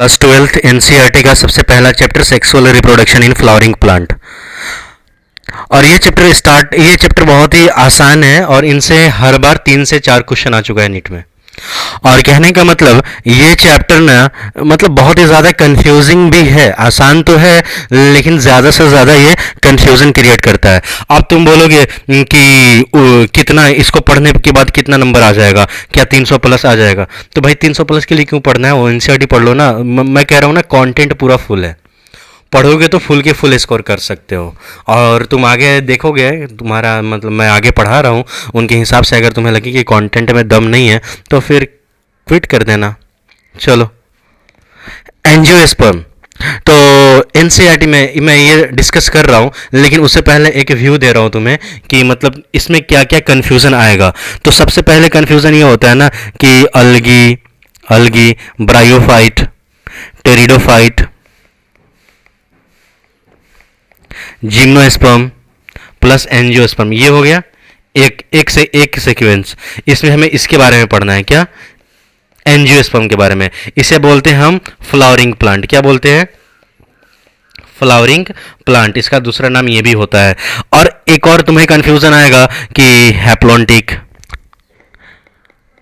Class 12th NCERT का सबसे पहला chapter sexual reproduction in flowering plant. और ये चैप्टर बहुत ही आसान है और इनसे हर बार 3 से 4 क्वेश्चन आ चुका है नीट में। और कहने का मतलब ये चैप्टर ना मतलब बहुत ही ज़्यादा कंफ्यूजिंग भी है। आसान तो है लेकिन ज़्यादा से ज़्यादा ये कंफ्यूजन क्रिएट करता है। अब तुम बोलोगे कि कितना इसको पढ़ने के बाद कितना नंबर आ जाएगा, क्या 300 प्लस आ जाएगा? तो भाई 300 प्लस के लिए क्यों पढ़ना है, वो एनसीईआरटी पढ़ लो ना। मैं कह रहा हूँ ना, कंटेंट पूरा फुल है, पढ़ोगे तो फुल के फुल स्कोर कर सकते हो। और तुम आगे देखोगे, तुम्हारा मतलब मैं आगे पढ़ा रहा हूँ उनके हिसाब से, अगर तुम्हें लगे कि कंटेंट में दम नहीं है तो फिर क्विट कर देना। चलो, एंजियोस्पर्म। तो एनसीईआरटी में मैं ये डिस्कस कर रहा हूँ, लेकिन उससे पहले एक व्यू दे रहा हूँ तुम्हें कि मतलब इसमें क्या क्या कन्फ्यूज़न आएगा। तो सबसे पहले कन्फ्यूज़न ये होता है ना कि algae, bryophyte, pteridophyte, gymnosperm plus angiosperm, ये हो गया एक सीक्वेंस। इसमें हमें इसके बारे में पढ़ना है, क्या? एंजियोस्पर्म के बारे में। इसे बोलते हैं हम फ्लावरिंग प्लांट। क्या बोलते हैं? Flowering plant. इसका दूसरा नाम ये भी होता है। और एक और तुम्हें कंफ्यूजन आएगा कि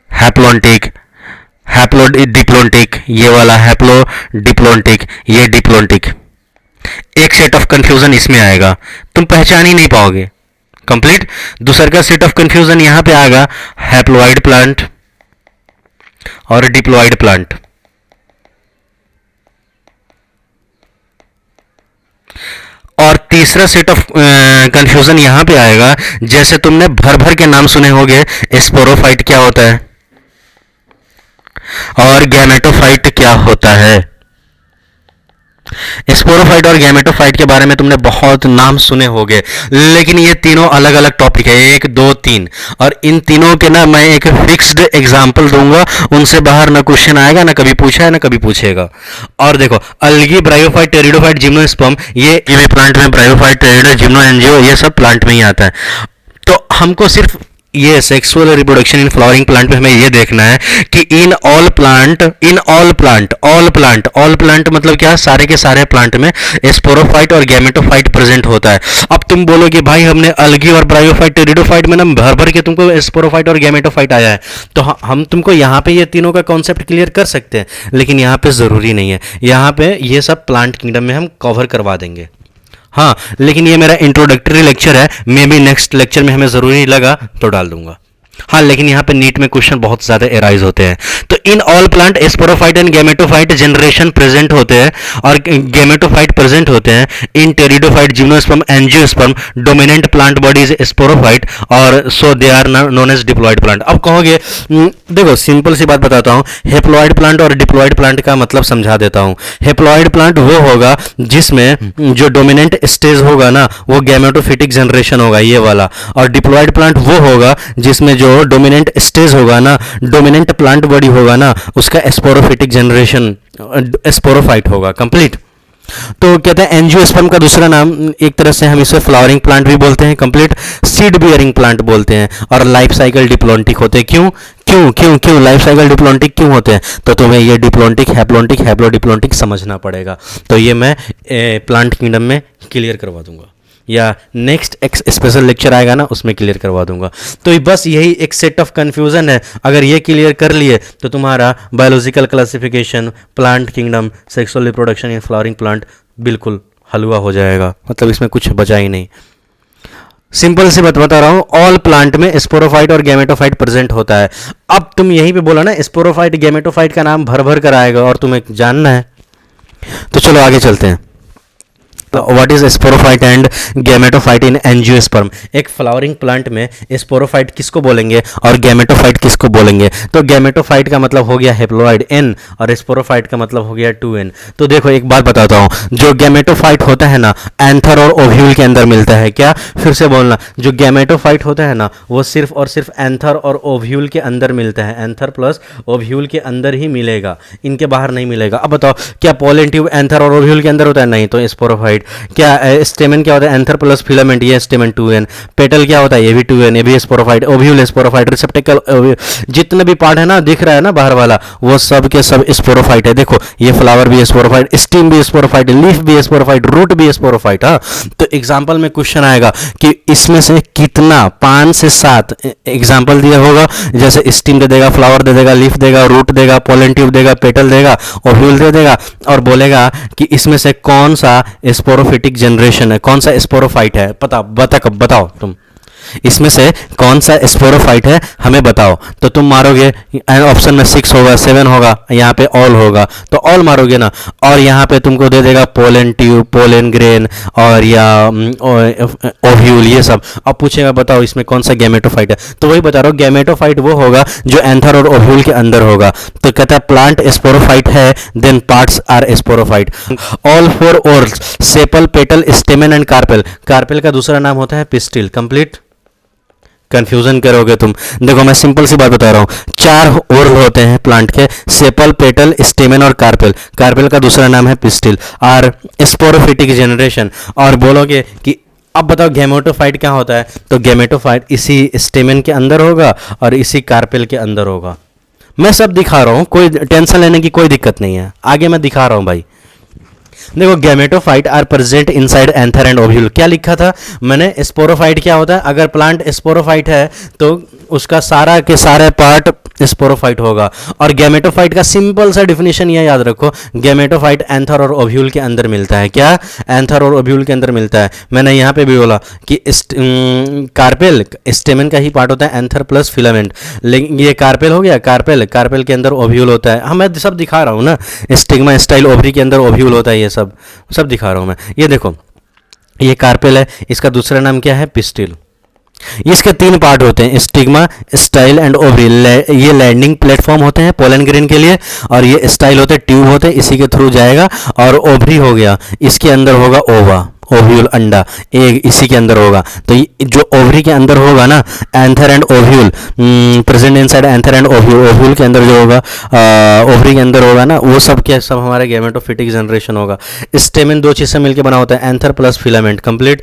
हैप्लोडिप्लोंटिक, ये वाला हैप्लोडिप्लोंटिक, ये डिप्लोंटिक। एक सेट ऑफ कंफ्यूजन इसमें आएगा, तुम पहचान ही नहीं पाओगे कंप्लीट। दूसरा का सेट ऑफ कंफ्यूजन यहां पे आएगा, हैप्लोइड प्लांट और डिप्लॉइड प्लांट। और तीसरा सेट ऑफ कंफ्यूजन यहां पे आएगा, जैसे तुमने भर भर के नाम सुने होंगे, स्पोरोफाइट क्या होता है और गैमेटोफाइट क्या होता है। स्पोरोफाइट और गैमेटोफाइट के बारे में तुमने बहुत नाम सुने होंगे, लेकिन ये तीनों अलग अलग टॉपिक है, 1 2 3। और इन तीनों के ना मैं एक फिक्स्ड एग्जांपल दूंगा, उनसे बाहर ना क्वेश्चन आएगा, ना कभी पूछा है ना कभी पूछेगा। और देखो, अलगी, ब्रायोफाइट, टेरिडोफाइट, जिम्नोस्पर्म, ये प्लांट में ब्रायोफाइट, टेरिडो, जिम्नो, एंजियो, ये सब प्लांट में ही आता है। तो हमको सिर्फ ये sexual reproduction in flowering plant में हमें ये देखना है कि इन ऑल प्लांट मतलब क्या? सारे के सारे प्लांट में स्पोरोफाइट और गैमेटोफाइट प्रेजेंट होता है। अब तुम बोलोगे भाई हमने अलगी और ब्रायोफाइट, टेरिडोफाइट में ना भर भर के तुमको स्पोरोफाइट और गैमेटोफाइट आया है, तो हम तुमको यहाँ पे ये तीनों का कॉन्सेप्ट क्लियर कर सकते हैं, लेकिन यहाँ पे ज़रूरी नहीं है। यहाँ पे ये सब प्लांट किंगडम में हम कवर करवा देंगे, हाँ, लेकिन ये मेरा इंट्रोडक्टरी लेक्चर है, मे बी नेक्स्ट लेक्चर में हमें ज़रूरी लगा तो डाल दूंगा। हाँ, लेकिन यहाँ पे नीट में क्वेश्चन बहुत ज़्यादा एराइज होते हैं। तो in all plant sporophyte and gametophyte generation present होते हैं और गैमेटोफाइट प्रेजेंट होते हैं। In pteridophyte, gymnosperm, angiosperm dominant plant body is sporophyte और so they are known as diploid plant. अब कहोगे, देखो सिंपल सी बात बताता हूँ, हेप्लॉइड प्लांट और डिप्लॉइड प्लांट का मतलब समझा देता हूँ। हेप्लॉइड प्लांट वो होगा जिसमें जो डोमिनेंट स्टेज होगा ना वो गैमेटोफिटिक जनरेशन होगा, ये वाला। और डिप्लॉइड प्लांट वो होगा जिसमें जो डोमिनेंट स्टेज होगा ना, डोमिनेंट प्लांट बॉडी होगा ना, उसका स्पोरोफिटिक जनरेशन स्पोरोफाइट होगा कंप्लीट। तो कहते हैं एंजियोस्पर्म का दूसरा नाम, एक तरह से हम इसे फ्लावरिंग प्लांट भी बोलते हैं कंप्लीट, सीड बियरिंग प्लांट बोलते हैं, और लाइफ साइकिल डिप्लोंटिक होते हैं। क्यों लाइफ साइकिल डिप्लोंटिक क्यों होते हैं? तो तुम्हें ये डिप्लोंटिक, हैप्लोंटिक, हैप्लोडिप्लोंटिक समझना पड़ेगा। तो ये मैं प्लांट किंगडम में क्लियर करवा दूंगा, या नेक्स्ट एक स्पेशल लेक्चर आएगा ना उसमें क्लियर करवा दूंगा। तो बस यही एक सेट ऑफ कन्फ्यूज़न है, अगर ये क्लियर कर लिए तो तुम्हारा biological classification, plant kingdom, sexual reproduction in flowering plant बिल्कुल हलवा हो जाएगा, मतलब इसमें कुछ बचा ही नहीं। सिंपल से बता रहा हूँ, ऑल प्लांट में स्पोरोफाइट और गैमेटोफाइट प्रेजेंट होता है। अब तुम यहीं पे बोला ना स्पोरोफाइट गैमेटोफाइट का नाम भर भर कर आएगा और तुम्हें जानना है, तो चलो आगे चलते हैं। What is sporophyte and gametophyte in angiosperm. एक फ्लावरिंग प्लांट में स्पोरोफाइट किसको बोलेंगे और गैमेटोफाइट किसको बोलेंगे? तो गैमेटोफाइट का मतलब हो गया हेप्लॉइड N और स्पोरोफाइट का मतलब हो गया 2N। तो देखो एक बात बताता हूँ, जो गैमेटोफाइट होता है ना एंथर और ओव्यूल के अंदर मिलता है। क्या? फिर से बोलना, जो गैमेटोफाइट होता है ना वो सिर्फ और सिर्फ एंथर और ओव्यूल के अंदर मिलता है, एंथर प्लस ओव्यूल के अंदर ही मिलेगा, इनके बाहर नहीं मिलेगा। अब बताओ, क्या पोलन ट्यूब एंथर और ओव्यूल के अंदर होता है? नहीं। तो स्पोरोफाइट स्पोरोफाइट। क्या स्टेमन क्या होता है, एंथर प्लस फिलामेंट, ये स्टेमन 2n। पेटल क्या होता है, ये भी 2n, ये भी स्पोरोफाइट। ओव्यूल स्पोरोफाइट, रिसेप्टिकल, जितने भी पार्ट है ना दिख रहा है ना बाहर वाला, वो सब के सब स्पोरोफाइट है। देखो ये फ्लावर भी स्पोरोफाइट, स्टीम भी स्पोरोफाइट, लीफ भी स्पोरोफाइट, रूट भी स्पोरोफाइट। हाँ, तो एग्जाम्पल में क्वेश्चन आएगा कि इसमें से कितना, 5 से 7 एग्जाम्पल दिया होगा, जैसे स्टीम दे देगा, फ्लावर दे देगा, लीफ देगा, रूट देगा, पोलन ट्यूब देगा, पेटल देगा, ओव्यूल दे देगा, और बोलेगा कि इसमें से कौन सा स्पोरोफिटिक जनरेशन है, कौन सा स्पोरोफाइट है, बताओ तुम, इसमें से कौन सा स्पोरोफाइट है हमें बताओ। तो तुम मारोगे, ऑप्शन में 6 होगा, 7 होगा, यहाँ पे ऑल होगा, तो ऑल मारोगे ना, और यहाँ पे तुमको दे देगा पोलन ट्यूब, पोलन ग्रेन, और या ओव्यूल, ये सब। अब पूछेगा बताओ इसमें कौन सा गैमेटोफाइट है, तो वही बता रहा हूँ, गैमेटोफाइट वो होगा जो एंथर और ओव्यूल के अंदर होगा। तो कहता है प्लांट स्पोरोफाइट है, then parts are sporophyte. All 4 whorls, sepal, petal, stamen and carpel. Carpel का दूसरा नाम होता है पिस्टिल। कंप्लीट, कंफ्यूजन करोगे तुम। देखो मैं सिंपल सी बात बता रहा हूँ, 4 ओर्ल होते हैं प्लांट के, सेपल, पेटल, स्टेमन और कार्पेल। कार्पेल का दूसरा नाम है पिस्टिल। और स्पोरोफिटिक जनरेशन, और बोलोगे कि अब बताओ गैमेटोफाइट क्या होता है, तो गैमेटोफाइट इसी स्टेमन के अंदर होगा और इसी कार्पेल के अंदर होगा। मैं सब दिखा रहा हूँ, कोई टेंशन लेने की कोई दिक्कत नहीं है, आगे मैं दिखा रहा हूँ भाई। देखो gametophyte are present inside anther and ovule. क्या लिखा था मैंने, स्पोरोफाइट क्या होता है, अगर प्लांट स्पोरोफाइट है तो उसका सारा के सारे पार्ट स्पोरोफाइट होगा। और गैमेटोफाइट का सिंपल सा डिफिनेशन ये याद रखो, गैमेटोफाइट एंथर और ओव्यूल के अंदर मिलता है। क्या, एंथर और ओव्यूल के अंदर मिलता है। मैंने यहाँ पे भी बोला कि कार्पेल स्टेमन का ही पार्ट होता है, एंथर प्लस फिलामेंट। लेकिन ये कार्पेल हो गया, कार्पेल के अंदर ओव्यूल होता है। हाँ मैं सब दिखा रहा हूँ ना, स्टिग्मा स्टाइल ओवरी के अंदर ओव्यूल होता है, ये सब दिखा रहा हूँ मैं। ये देखो ये कार्पेल है, इसका दूसरा नाम क्या है, पिस्टिल। इसके 3 पार्ट होते हैं, स्टिग्मा, स्टाइल एंड ओवरी। ये लैंडिंग प्लेटफॉर्म होते हैं पोलन ग्रेन के लिए, और ये स्टाइल होते हैं, ट्यूब होते हैं, इसी के थ्रू जाएगा। और ओवरी हो गया, इसके अंदर होगा ओवा, ओव्यूल अंडा, एक इसी के अंदर होगा। तो जो ओवरी के अंदर होगा ना, anther and ovule present inside anther and ovule, ovule के अंदर जो होगा, ओवरी के अंदर होगा ना, वो सब क्या, सब हमारे गैमेटोफिटिक जनरेशन होगा। स्टेमन 2 चीज़ से मिलकर बना होता है, anther plus filament. Complete.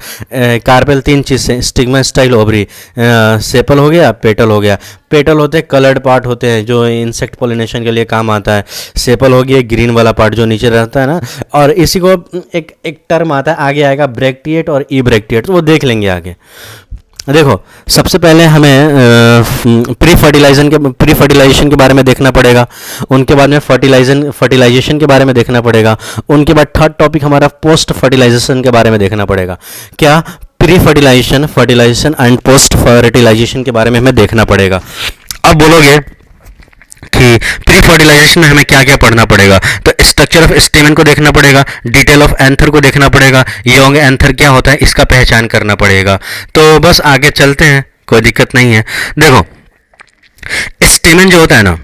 Carpel 3 चीज़ से, स्टिग्मा स्टाइल ओवरी, सेपल हो गया, पेटल हो गया। पेटल होते हैं कलर्ड पार्ट होते हैं जो इंसेक्ट पोलिनेशन के लिए काम आता है। सेपल हो गया ग्रीन वाला पार्ट जो नीचे रहता है ना, और इसी को एक टर्म आता है आगे आएगा ब्रैक्टिएट और ई ब्रैक्टिएट, तो वो देख लेंगे आगे। देखो सबसे पहले हमें प्री फर्टिलाइजेशन के बारे में देखना पड़ेगा, उनके बाद में फर्टिलाइजेशन के बारे में देखना पड़ेगा, उनके बाद थर्ड टॉपिक हमारा पोस्ट फर्टिलाइजेशन के बारे में देखना पड़ेगा। क्या, pre fertilisation and post fertilisation के बारे में हमें देखना पड़ेगा। अब बोलोगे कि प्री फर्टिलाइजेशन में हमें क्या क्या पढ़ना पड़ेगा, तो स्ट्रक्चर ऑफ स्टेमन को देखना पड़ेगा, डिटेल ऑफ एंथर को देखना पड़ेगा, यंग एंथर क्या होता है इसका पहचान करना पड़ेगा। तो बस आगे चलते हैं, कोई दिक्कत नहीं है। देखो स्टेमन जो होता है ना,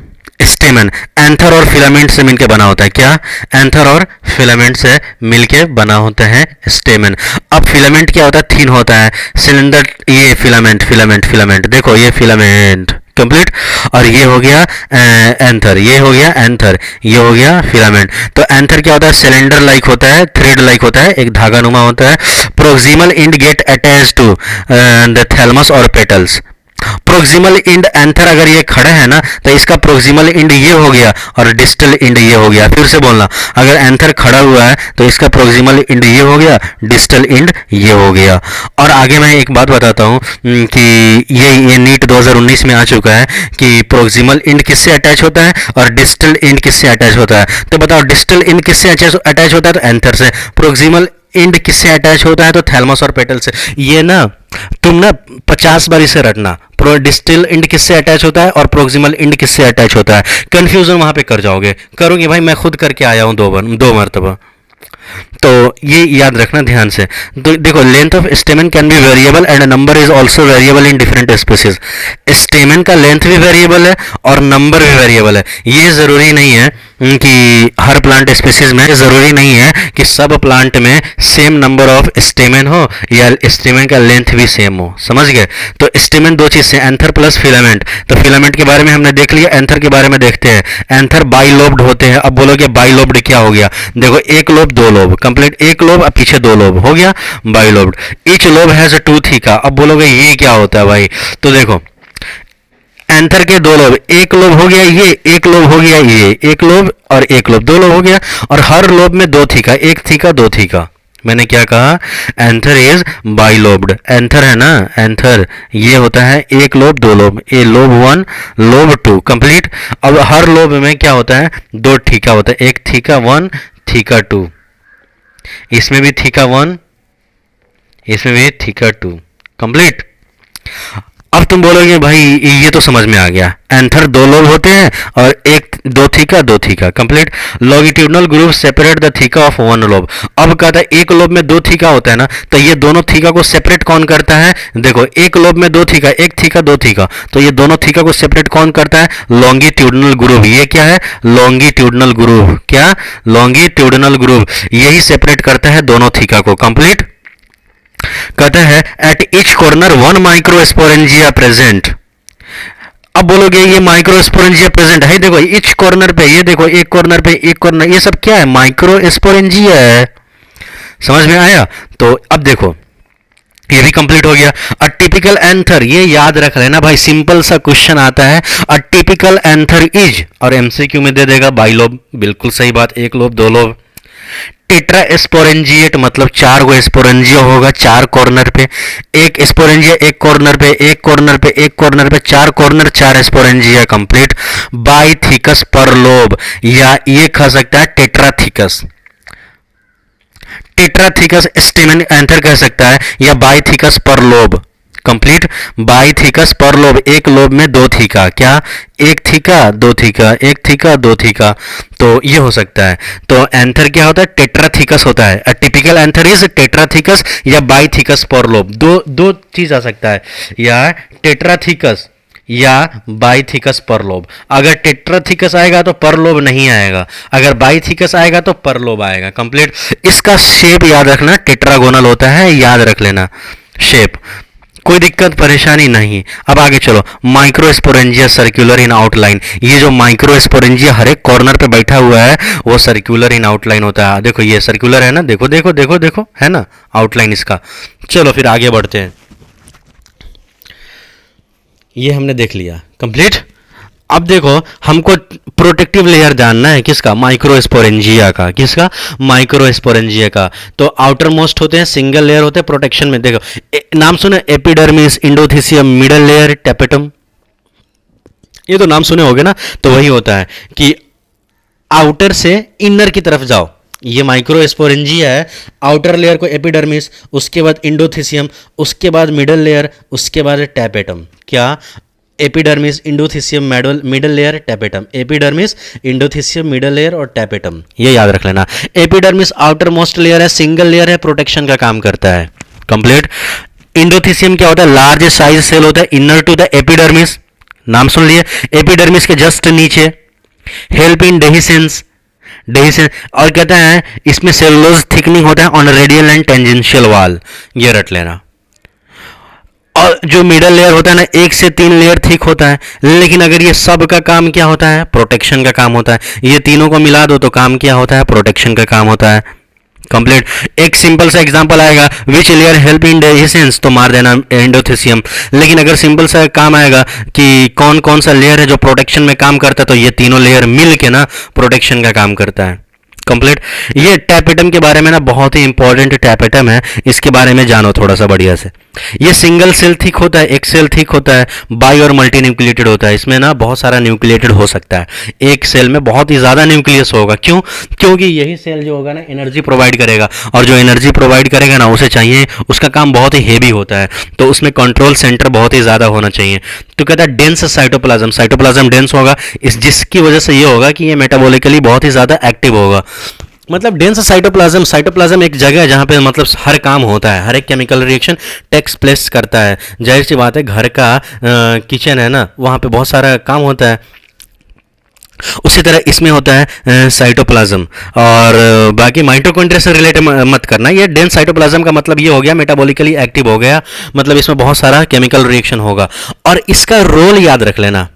स्टेमन एंथर और फिलामेंट से मिलकर बना होता है। क्या, एंथर और फिलामेंट से मिलकर बना होता है स्टेमन। अब फिलामेंट क्या होता है, थिन होता है, सिलेंडर। ये फिलामेंट देखो ये फिलामेंट कंप्लीट, और ये हो गया एंथर, ये हो गया एंथर, ये हो गया फिलामेंट। तो एंथर क्या होता है, सिलेंडर लाइक होता है, थ्रेड लाइक होता है, एक धागा नुमा होता है। Proximal end get attach to the thalamus और पेटल्स। प्रोक्सिमल इंड एंथर अगर ये खड़े हैं ना, तो इसका प्रोक्सिमल इंड ये हो गया और डिस्टल इंड ये हो गया। फिर से बोलना, अगर एंथर खड़ा हुआ है तो इसका प्रोक्सिमल इंड ये हो गया, डिस्टल इंड ये हो गया। और आगे मैं एक बात बताता हूँ कि ये नीट 2019 में आ चुका है कि प्रोक्सिमल इंड किससे अटैच होता है और डिस्टल इंड किससे अटैच होता है। तो बताओ डिस्टल इंड किससे अटैच होता है, तो एंथर से। प्रोक्सिमल इंड किससे अटैच होता है, तो थैलमस और पेटल से। ये ना तुम ना 50 बार इसे रटना, डिस्टल इंड किससे अटैच होता है और प्रोक्सिमल इंड किससे अटैच होता है, कंफ्यूजन वहां पे कर जाओगे। करूंगी भाई, मैं खुद करके आया हूं 2 मरतबा, तो ये याद रखना ध्यान से। तो देखो length of स्टेमन can be variable and number is also variable in different species. स्टेमन का लेंथ भी वेरिएबल है और नंबर भी वेरिएबल है। ये जरूरी नहीं है कि हर प्लांट स्पीसीज में ज़रूरी नहीं है कि सब प्लांट में सेम नंबर ऑफ स्टेमेन हो या स्टेमेन का लेंथ भी सेम हो, समझ गए। तो स्टेमेन दो चीज़ से, एंथर प्लस फिलामेंट। तो फिलामेंट के बारे में हमने देख लिया, एंथर के बारे में देखते हैं। एंथर बाइलोब्ड होते हैं। अब बोलोगे बाइलोब्ड क्या हो गया? देखो, एक लोब दो लोब, कंप्लीट एक लोब और पीछे दो लोब हो गया bilobed. Each lobe has two theca. अब बोलोगे ये क्या होता है भाई? तो देखो, एंथर के दो लोब, एक लोब हो गया ये, एक लोब हो गया ये, एक लोब और एक लोब, दो लोब हो गया। और हर लोब में दो थीका, एक थीका दो थीका। मैंने क्या कहा? Anther is bilobed. एंथर है ना, एंथर ये होता है एक लोब दो lobe, a lobe one lobe two, complete. अब हर लोब में क्या होता है? दो थीका होता है, एक थीका वन थीका टू। इसमें भी थीका वन, इसमें भी थीका टू, कंप्लीट। अब तुम बोलोगे भाई ये तो समझ में आ गया, एंथर दो लोब होते हैं और एक दो theca complete. Longitudinal groove separate the theca of one lobe. अब कहता है एक लोब में दो थीका होता है ना, तो ये दोनों थीका को सेपरेट कौन करता है? देखो, एक लोब में दो थीका, एक थीका दो थीका, तो ये दोनों थीका को सेपरेट कौन करता है? Longitudinal groove. ये क्या है? Longitudinal groove. क्या? लॉन्गिट्यूडनल ग्रूव यही सेपरेट करता है दोनों थीका को, कंप्लीट। कहता है at each corner one microsporangia present. अब बोलोगे ये माइक्रोस्पोरेंजिया प्रेजेंट है, देखो ईच कॉर्नर पे, ये देखो एक कॉर्नर पे एक कॉर्नर, ये सब क्या है? माइक्रोस्पोरेंजिया है। समझ में आया? तो अब देखो, ये भी कंप्लीट हो गया। अ टिपिकल एंथर, ये याद रख लेना भाई, सिंपल सा क्वेश्चन आता है। अ टिपिकल एंथर इज, और एमसीक्यू में दे देगा बाइलोब, बिल्कुल सही बात, एक लोब दो लोब। टेट्रा स्पोरेंजिएट मतलब चार गो स्पोरेंजिया होगा चार कॉर्नर पे, एक स्पोरेंजिया एक कॉर्नर पे, एक कॉर्नर पे, एक कॉर्नर पे, चार कॉर्नर चार स्पोरेंजिया, कंप्लीट। बाइथिकस पर लोब, या ये कह सकता है टेट्राथिकस। टेट्राथिकस स्टेमन एंथर कह सकता है, या बाइथिकस पर लोब, कंप्लीट। बाइथिकस पर लोब, एक लोब में दो थीका, क्या? एक थीका दो थीका, एक थीका दो थीका, तो ये हो सकता है। तो एंथर क्या होता है? टेट्राथिकस होता है। अ टिपिकल एंथर इज टेट्राथिकस या बाइथिकस पर लोब, दो दो चीज आ सकता है, या टेट्राथिकस या बाइथिकस पर लोब। अगर टेट्राथिकस आएगा तो पर लोब नहीं आएगा, अगर बाइथिकस आएगा तो पर लोब आएगा, कंप्लीट। इसका शेप याद रखना, टेट्रागोनल होता है, याद रख लेना शेप, कोई दिक्कत परेशानी नहीं। अब आगे चलो, माइक्रोस्पोरेंजिया सर्कुलर इन आउटलाइन। ये जो माइक्रोस्पोरेंजिया हर एक कॉर्नर पे बैठा हुआ है वो सर्कुलर इन आउटलाइन होता है। देखो ये सर्कुलर है ना, देखो देखो देखो देखो, है ना आउटलाइन इसका। चलो फिर आगे बढ़ते हैं। ये हमने देख लिया, कंप्लीट। अब देखो, हमको प्रोटेक्टिव लेयर जानना है, किसका? माइक्रोस्पोरेंजिया का। किसका? माइक्रोस्पोरेंजिया का। तो आउटर मोस्ट होते हैं, सिंगल लेयर होते हैं प्रोटेक्शन में। देखो नाम सुने, epidermis, endothecium, middle layer, tapetum, ये तो नाम सुने होगे ना। तो वही होता है कि आउटर से इनर की तरफ जाओ, ये माइक्रोस्पोरेंजिया है। आउटर लेयर को एपिडर्मिस, उसके बाद इंडोथीसियम, उसके बाद मिडल लेयर, उसके बाद टैपेटम। क्या? Epidermis, endothecium, middle layer, tapetum. Epidermis, endothecium, middle layer और टैपेटम, ये याद रख लेना। एपिडर्मिस आउटर मोस्ट लेयर है, सिंगल लेयर है, प्रोटेक्शन का काम करता है, कंप्लीट। इंडोथीसियम क्या होता है? लार्ज साइज सेल होता है, इनर टू द एपिडर्मिस, नाम सुन लिए। एपिडर्मिस के जस्ट नीचे, हेल्प इन डेहिसेंस, डेहिसेंस, और कहता है इसमें सेलुलोज थिकनिंग होता है on radial and tangential wall, ये रट लेना। और जो मिडल लेयर होता है ना, एक से तीन लेयर थिक होता है, लेकिन अगर ये सब का काम क्या होता है? प्रोटेक्शन का काम होता है। ये तीनों को मिला दो तो काम क्या होता है? प्रोटेक्शन का काम होता है, कंप्लीट। एक सिंपल सा एग्जांपल आएगा, which layer help in dehiscence, तो मार देना एंडोथीसियम। लेकिन अगर सिंपल सा काम आएगा कि कौन कौन सा लेयर है जो प्रोटेक्शन में काम करता है, तो ये तीनों लेयर मिल के ना प्रोटेक्शन का काम करता है, कंप्लीट। ये टैपेटम के बारे में ना बहुत ही इंपॉर्टेंट टैपेटम है, इसके बारे में जानो थोड़ा सा बढ़िया से। ये सिंगल सेल थिक होता है, एक सेल थिक होता है, बाई और मल्टी न्यूक्लिएटेड होता है। इसमें ना बहुत सारा न्यूक्लिएटेड हो सकता है, एक सेल में बहुत ही ज़्यादा न्यूक्लियस होगा। क्यों? क्योंकि यही सेल जो होगा ना एनर्जी प्रोवाइड करेगा, और जो एनर्जी प्रोवाइड करेगा ना उसे चाहिए, उसका काम बहुत ही हेवी होता है, तो उसमें कंट्रोल सेंटर बहुत ही ज़्यादा होना चाहिए। तो कहता है डेंस साइटोप्लाज्म, साइटोप्लाज्म डेंस होगा, इस जिसकी वजह से ये होगा कि ये मेटाबॉलिकली बहुत ही ज़्यादा एक्टिव होगा। मतलब डेंस साइटोप्लाज्म, साइटोप्लाज्म एक जगह है जहाँ पे मतलब हर काम होता है, हर एक केमिकल रिएक्शन टेक्स प्लेस करता है। जाहिर सी बात है, घर का किचन है ना, वहाँ पे बहुत सारा काम होता है। उसी तरह इसमें होता है साइटोप्लाज्म। और बाकी माइटोकॉन्ड्रिया से रिलेटेड मत करना, ये डेंस साइटोप्लाज्म का मतलब ये हो गया मेटाबॉलिकली एक्टिव हो गया, मतलब इसमें बहुत सारा केमिकल रिएक्शन होगा। और इसका रोल याद रख लेना,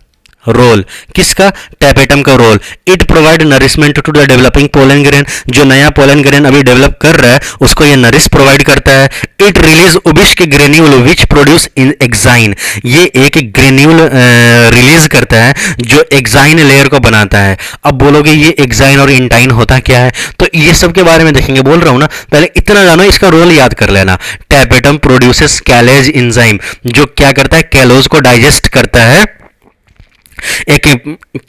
रोल किसका, टैपेटम का role, it provide nourishment to the developing pollen grain, जो नया पोलन ग्रेन अभी डेवलप कर रहा है उसको ये नरिश प्रोवाइड करता है। It release Ubisch granule which produce in exine, ये एक ग्रेन्यूल रिलीज करता है जो एक्साइन लेयर को बनाता है। अब बोलोगे ये एक्साइन और इंटाइन होता क्या है, तो ये सब के बारे में देखेंगे, बोल रहा हूं ना, पहले इतना जानो, इसका रोल याद कर लेना। टैपेटम प्रोड्यूसेस कैलेज इंजाइम, जो क्या करता है, कैलोज को डाइजेस्ट करता है, एक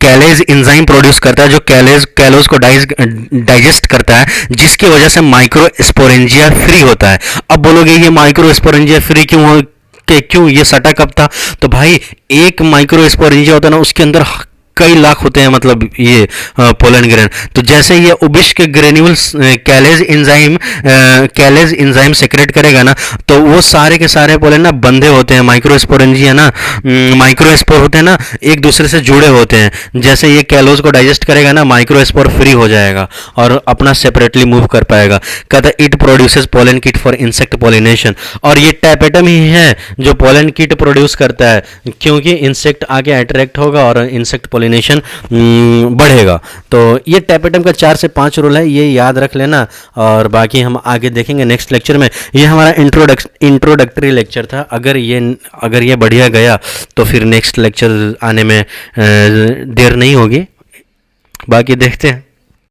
कैलेज इंजाइम प्रोड्यूस करता है जो कैलोज को डाइजेस्ट करता है, जिसकी वजह से माइक्रोस्पोरेंजिया फ्री होता है। अब बोलोगे ये माइक्रोस्पोरेंजिया फ्री क्यों ये सटा कब था, तो भाई एक माइक्रोस्पोरेंजिया होता है ना, उसके अंदर कई लाख होते हैं, मतलब ये पोलन ग्रेन। तो जैसे ये उबिस्क ग्रेन्यूल्स कैलेज इंजाइम सेक्रेट करेगा ना, तो वो सारे के सारे पोलन ना बंधे होते हैं, माइक्रोस्पोरेंजिया ना, माइक्रोस्पोर होते हैं ना, एक दूसरे से जुड़े होते हैं। जैसे ये कैलोज को डाइजेस्ट करेगा ना, माइक्रोस्पोर फ्री हो जाएगा और अपना सेपरेटली मूव कर पाएगा। कहता है it produces pollen kit for insect pollination, और ये टैपेटम ही है जो पोलन किट प्रोड्यूस करता है, क्योंकि इंसेक्ट आगे अट्रैक्ट होगा और इंसेक्ट पोलिनेशन बढ़ेगा। तो ये टैपेटम का 4 से 5 रोल है, ये याद रख लेना। और बाकी हम आगे देखेंगे नेक्स्ट लेक्चर में। ये हमारा इंट्रोडक्टरी लेक्चर था। अगर ये बढ़िया गया तो फिर नेक्स्ट लेक्चर आने में देर नहीं होगी। बाकी देखते हैं।